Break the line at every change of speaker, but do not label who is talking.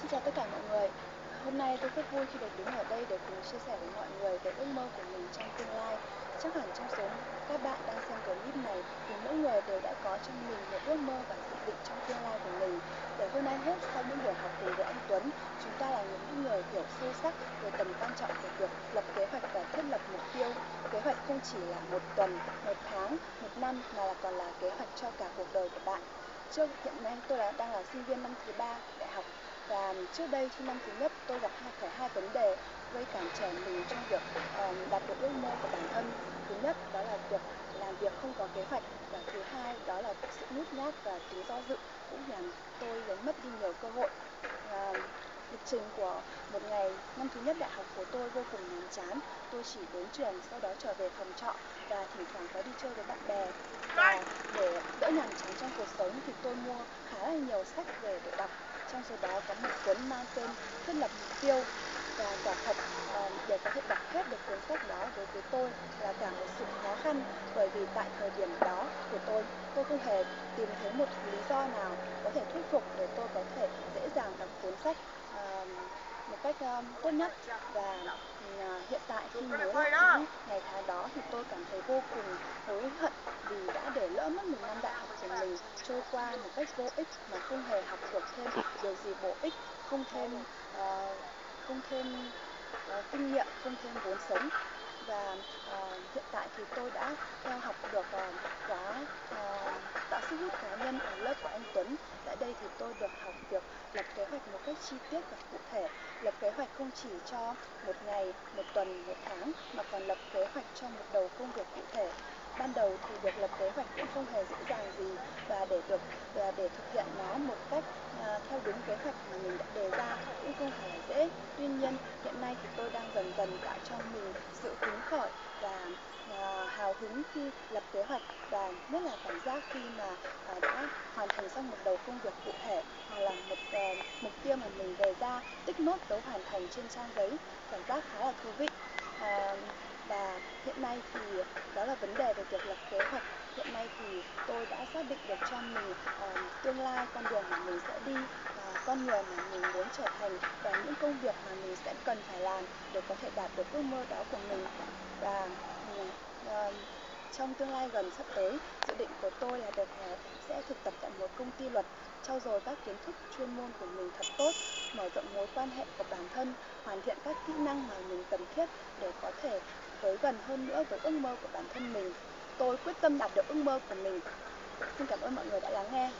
Xin chào tất cả mọi người. Hôm nay tôi rất vui khi được đứng ở đây để cùng chia sẻ với mọi người về ước mơ của mình trong tương lai. Chắc hẳn trong số các bạn đang xem clip này thì mỗi người đều đã có trong mình một ước mơ và dự định trong tương lai của mình. Để hơn ai hết, sau những buổi học cùng với anh Tuấn, chúng ta là những người hiểu sâu sắc về tầm quan trọng của việc lập kế hoạch và thiết lập mục tiêu. Kế hoạch không chỉ là một tuần, một tháng, một năm mà còn là kế hoạch cho cả cuộc đời của bạn. Hiện nay tôi đang là sinh viên năm thứ 3 đại học. Và trước đây khi năm thứ nhất tôi gặp hai vấn đề gây cản trở mình trong việc đạt được ước mơ của bản thân. Thứ nhất đó là việc làm việc không có kế hoạch, và thứ hai đó là sự nhút nhát và tính do dự cũng làm tôi đánh mất đi nhiều cơ hội. Lịch trình của một ngày năm thứ nhất đại học của tôi vô cùng nhàm chán. Tôi chỉ đến trường, sau đó trở về phòng trọ và thỉnh thoảng có đi chơi với bạn bè. Và để đỡ nhàm chán trong cuộc sống thì tôi mua khá là nhiều sách về để đọc. Trong số đó có một cuốn mang tên Thiết lập mục tiêu, và quả thật để có thể đọc hết được cuốn sách đó đối với tôi là cả một sự khó khăn, bởi vì tại thời điểm đó của tôi không hề tìm thấy một lý do nào có thể thuyết phục để tôi có thể dễ dàng đọc cuốn sách một cách tốt nhất. Và hiện tại khi nhớ lại những ngày tháng đó thì tôi cảm thấy vô cùng hối hận vì đã để lỡ mất một năm đại học của mình trôi qua một cách vô ích mà không hề học được thêm điều gì bổ ích, không thêm kinh nghiệm, không thêm vốn sống. Và hiện tại thì tôi đã theo học được khóa tạo sức hút cá nhân ở lớp của anh Tuấn. Tại đây thì tôi được học việc lập kế hoạch một cách chi tiết và cụ thể, lập kế hoạch không chỉ cho một ngày, một tuần, một tháng mà còn lập kế hoạch cho một đầu công việc cụ thể. Ban đầu thì việc lập kế hoạch cũng không hề dễ dàng gì, và để thực hiện nó một cách theo đúng kế hoạch mà mình đã đề ra cũng không phải là dễ. Tuy nhiên hiện nay thì tôi đang dần dần tạo cho mình sự hứng khởi và hào hứng khi lập kế hoạch, và nhất là cảm giác khi mà đã hoàn thành xong một đầu công việc cụ thể hoặc là một mục tiêu mà mình đề ra, tích nốt dấu hoàn thành trên trang giấy, cảm giác khá là thú vị. Và hiện nay thì đó là vấn đề về việc lập kế hoạch. Hiện nay thì tôi đã xác định được cho mình tương lai, con đường mà mình sẽ đi, con người mà mình muốn trở thành, và những công việc mà mình sẽ cần phải làm để có thể đạt được ước mơ đó của mình. Và trong tương lai gần sắp tới, dự định của tôi là đợt hè sẽ thực tập tại một công ty luật, trau dồi các kiến thức chuyên môn của mình thật tốt, mở rộng mối quan hệ của bản thân, hoàn thiện các kỹ năng mà mình cần thiết để có thể tới gần hơn nữa với ước mơ của bản thân mình. Tôi quyết tâm đạt được ước mơ của mình. Xin cảm ơn mọi người đã lắng nghe.